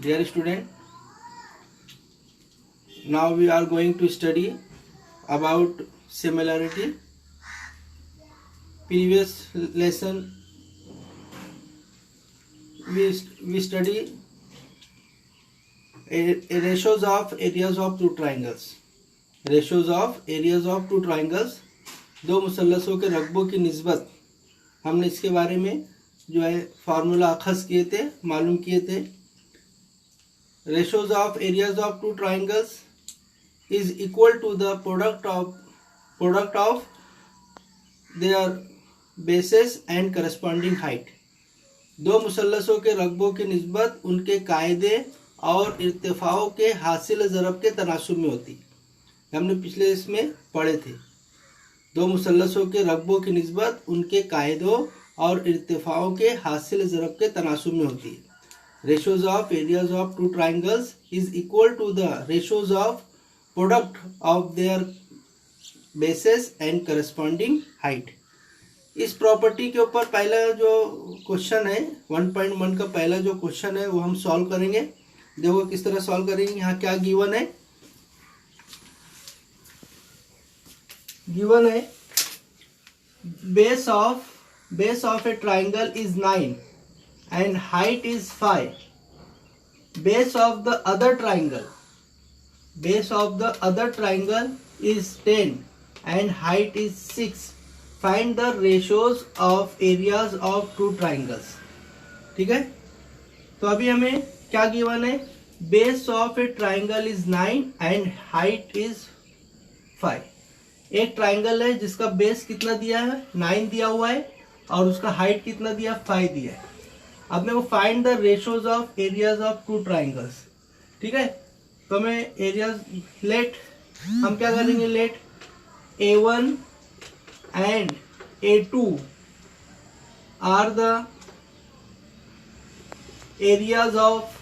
Dear student, now we are going to study about similarity. Previous lesson we study ratios of areas of two triangles. Ratios of areas of two triangles, दो मुसल्लसों के रकबों की निस्बत. हमने इसके बारे में जो है फार्मूला अखज़ किए थे, मालूम किए थे. Ratios of areas of two triangles is equal to the product of their bases and corresponding height. दो मुसल्लसों के रकबों की निस्बत उनके कायदे और इर्तिफाओं के हासिल ज़रब के तनासुब में होती. हमने पिछले इसमें पढ़े थे. दो मुसल्लसों के रकबों की निस्बत उनके कायदों और इर्तिफाओं के हासिल ज़रब के तनासुब में होती है. Ratios of areas of two triangles is equal to the ratios of product of their bases and corresponding height. इस प्रॉपर्टी के ऊपर पहला जो क्वेश्चन है 1.1 का पहला जो क्वेश्चन है वो हम सॉल्व करेंगे. देखो किस तरह सॉल्व करेंगे. यहाँ क्या गिवन है. गिवन है base of a triangle is 9 and height is 5. Base of the other triangle is 10 and height is 6. Find the ratios of areas of two triangles. ठीक है. तो अभी हमें क्या गिवन है. Base of a triangle is 9 and height is 5. एक triangle है जिसका बेस कितना दिया है 9 दिया हुआ है और उसका हाइट कितना दिया 5 दिया है. अब मेरे को find the ratios of areas of two triangles. ठीक है. तो हमें एरियाज लेट हम क्या करेंगे. Let A1 and A2 are the areas of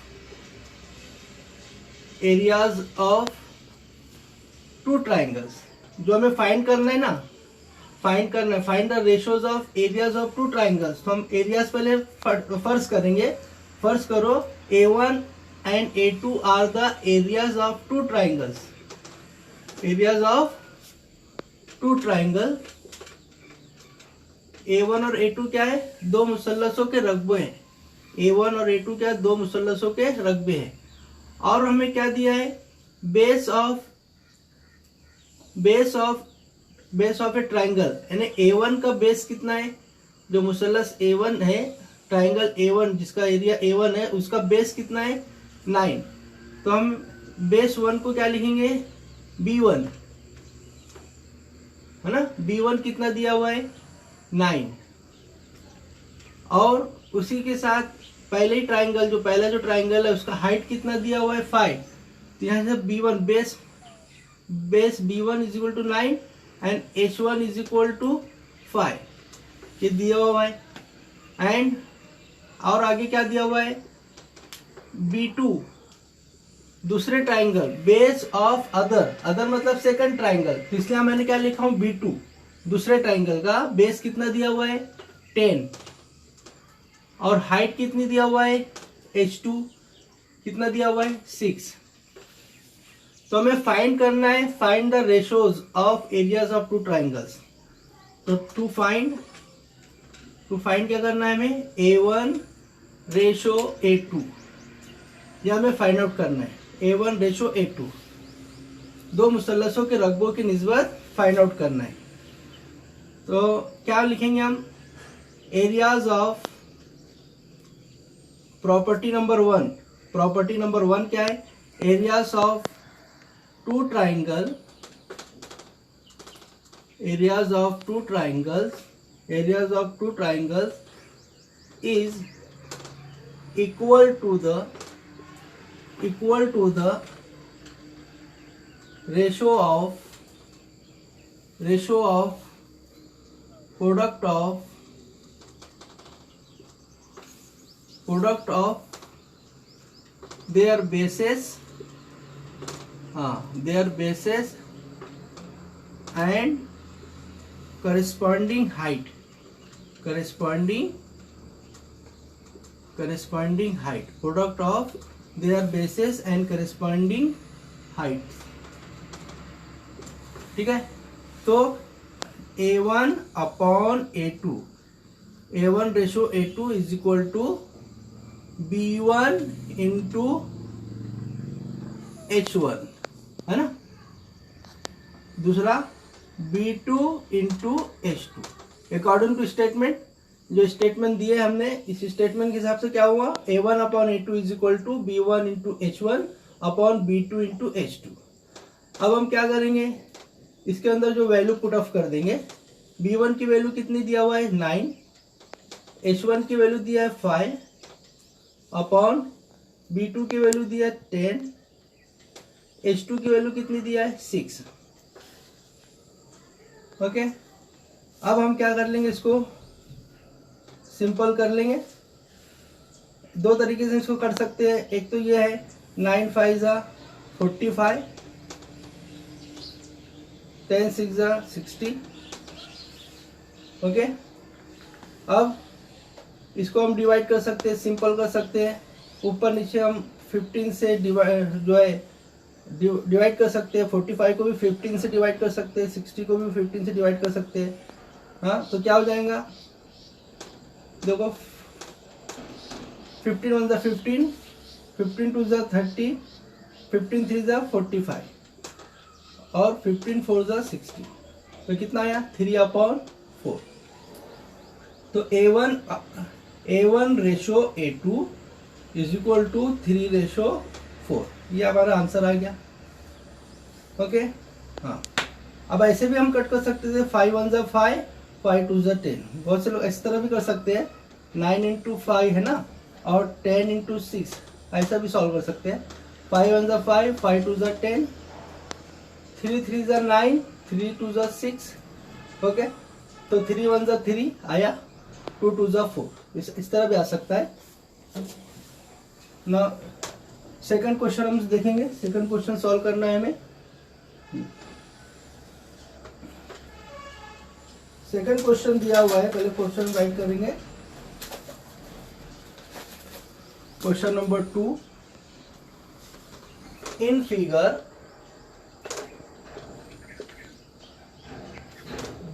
two triangles. जो हमें फाइंड करना है ना, find the ratios of areas of two triangles. तो हम एरियाज पहले फर्ज करेंगे. फर्ज करो A1 and A2 are the areas of two triangles. Areas of two triangle A1 और A2 क्या है. दो मुसल्लसों के रकबे हैं. A1 और A2 क्या है. दो मुसल्लसों के रकबे हैं. और हमें क्या दिया है. बेस ऑफ ए ट्राइंगल यानी A1 का बेस कितना है. जो मुसल्लस A1 है, ट्राइंगल A1 जिसका एरिया A1 है, उसका बेस कितना है 9. तो हम बेस 1 को क्या लिखेंगे B1 है ना. B1 कितना दिया हुआ है 9. और उसी के साथ पहले ही ट्राइंगल जो पहला जो ट्राइंगल है उसका हाइट कितना दिया हुआ है 5. तो यहाँ से B1 base B1 is equal to 9 and H1 is equal to 5. ये दिया हुआ है. एंड और आगे क्या दिया हुआ है B2 दूसरे ट्राइंगल बेस ऑफ अदर मतलब सेकंड ट्राइंगल. तो इसलिए मैंने क्या लिखा हूं B2 दूसरे ट्राइंगल का बेस कितना दिया हुआ है 10 और हाइट कितनी दिया हुआ है H2 कितना दिया हुआ है 6. तो हमें फाइंड करना है. Find the ratios of areas of two triangles. तो टू फाइंड क्या करना है हमें A1 रेशो A2 यह हमें फाइंड आउट करना है. A1 रेशो A2 दो मुसल्लसों के रकबों की निस्बत फाइंड आउट करना है. तो क्या लिखेंगे हम. एरियाज ऑफ प्रॉपर्टी नंबर 1 क्या है. Areas of two triangles is equal to the ratio of product of their bases and corresponding height. Product of their bases and corresponding height. ठीक है, तो A1 upon A2, A1 ratio A2 is equal to B1 into H1, है ना. दूसरा B2 into H2 according to statement. जो statement दिए हमने, इस स्टेटमेंट के हिसाब से क्या हुआ, A1 upon A2 is equal to B1 into H1 upon B2 into H2. अब हम क्या करेंगे, इसके अंदर जो वैल्यू पुट ऑफ कर देंगे. B1 की वैल्यू कितनी दिया हुआ है 9, H1 की वैल्यू दिया है 5 अपॉन B2 की वैल्यू दिया है 10, H2 की वैल्यू कितनी दिया है 6. ओके, अब हम क्या कर लेंगे, इसको सिंपल कर लेंगे. दो तरीके से इसको कर सकते हैं. एक तो ये है 9 5 45, 10 6 60. ओके, अब इसको हम डिवाइड कर सकते हैं, सिंपल कर सकते हैं. ऊपर नीचे हम 15 से डिवाइड कर सकते हैं. 45 को भी 15 से डिवाइड कर सकते हैं, 60 को भी 15 से डिवाइड कर सकते हैं. हाँ, तो क्या हो जाएगा, देखो 15 1 15, 15 2 30, 15 3 45 और 15 4 60. तो कितना आया 3/4. तो A1 ratio A2 is equal to 3/4. ये हमारा आंसर आ गया. ओके, हाँ. अब ऐसे भी हम कट कर सकते थे, 5 1 5, 5 2 10. बहुत से लोग इस तरह भी कर सकते हैं, 9 इंटू 5 है ना, और 10 इंटू 6, ऐसा भी सॉल्व कर सकते हैं. 5 1 5, 5 2 10, 3 3 9, 3 2 6. ओके, तो 3 1 3 आया, 2 2 4. इस तरह भी आ सकता है ना. सेकंड क्वेश्चन हम देखेंगे. सेकंड क्वेश्चन सॉल्व करना है हमें. सेकंड क्वेश्चन दिया हुआ है, पहले क्वेश्चन राइट करेंगे. Question number 2. In figure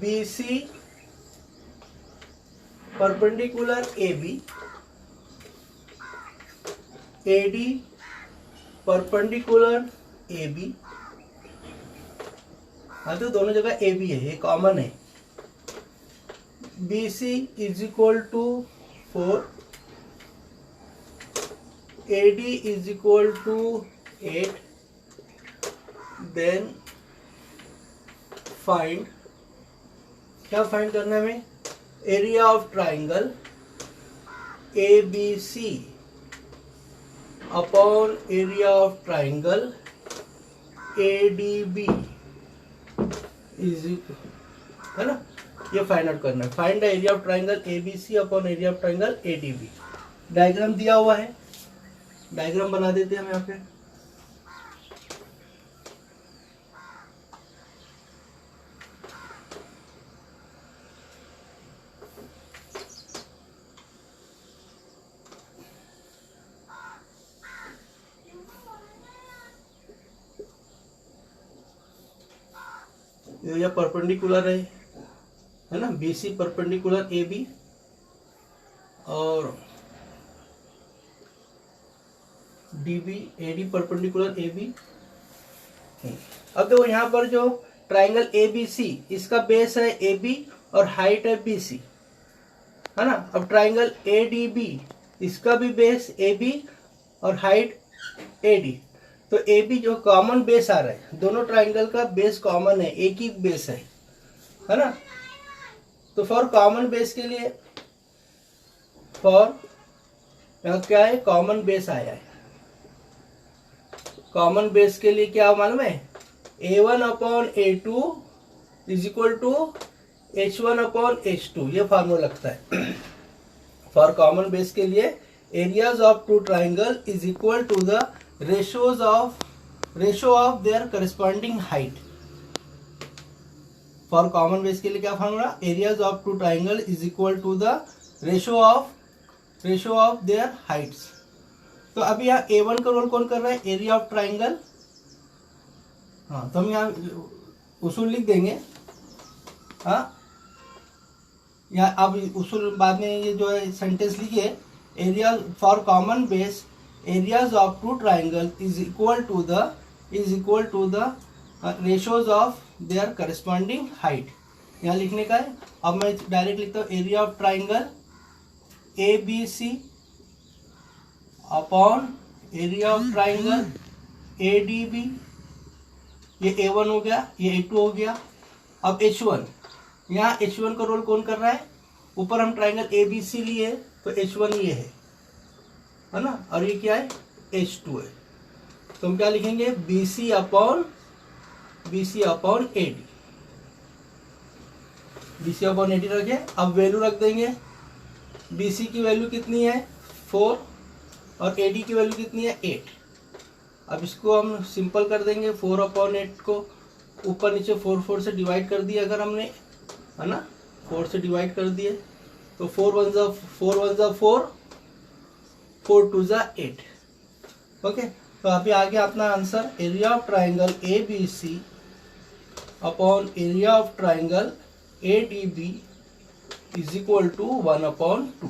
BC perpendicular AB, AD perpendicular AB. हाँ, तो दोनों जगह AB है, ये कॉमन है. BC is equal to 4, AD is equal to 8. Then find, क्या फाइंड करना है हमें, area of triangle ABC upon area of triangle ADB is, है ना. ये फाइंड आउट करना है. Find the area of triangle ABC upon area of triangle ADB. Diagram दिया हुआ है, डायग्राम बना देते हैं हम यहाँ पे. ये परपेंडिकुलर है ना, BC परपेंडिकुलर AB और AD परपेंडिकुलर AB. अब देखो यहाँ पर जो ट्राइंगल ABC, इसका बेस है AB और हाइट है BC, है ना. अब ट्राइंगल ADB, इसका भी बेस AB और हाइट AD. तो AB जो कॉमन बेस आ रहा है, दोनों ट्राइंगल का बेस कॉमन है, एक ही बेस है ना. तो फॉर कॉमन बेस के लिए, फॉर यहाँ क्या है, कॉमन बेस आया है. कॉमन बेस के लिए क्या मालूम है, A1 upon A2 is equal to H1 upon H2. ये फार्मूला लगता है. फॉर कॉमन बेस के लिए areas of two triangle is equal to the ratio of their corresponding height. For common base के लिए क्या formula, areas of two triangle is equal to the ratio of their heights. तो अभी यहाँ A1 का role कौन कर रहा है, एरिया ऑफ ट्राइंगल। हाँ, तो हम यहाँ उसूल लिख देंगे। हाँ, यहाँ अब उसूल बाद में ये जो है सेंटेंस लिखिए, area for common base areas of two triangle is equal to the ratios of their corresponding height. यहाँ लिखने का है। अब मैं डायरेक्ट लिखता हूँ area of triangle ABC upon area of triangle ADB। ये A1 हो गया, ये A2 हो गया। अब H1, यहाँ H1 का रोल कौन कर रहा है, ऊपर हम ट्राइंगल ABC लिए तो H1 ये है ना, और ये क्या है, H2 है। तो हम क्या लिखेंगे, BC upon AD। BC upon AD रखे। अब वैल्यू रख देंगे। BC की वैल्यू कितनी है, 4, और AD की वैल्यू कितनी है, 8। अब इसको हम सिंपल कर देंगे। 4 अपॉन 8 को ऊपर नीचे 4 से डिवाइड कर दिया अगर हमने, है ना, 4 से डिवाइड कर दिए तो 4 1 जा 4, 4 2 जा 8। ओके, तो अभी आ गया अपना answer, area of triangle ABC upon area of triangle ADB is equal to 1/2।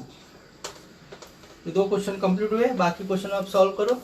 ये 2 क्वेश्चन कंप्लीट हुए, बाकी क्वेश्चन आप सॉल्व करो।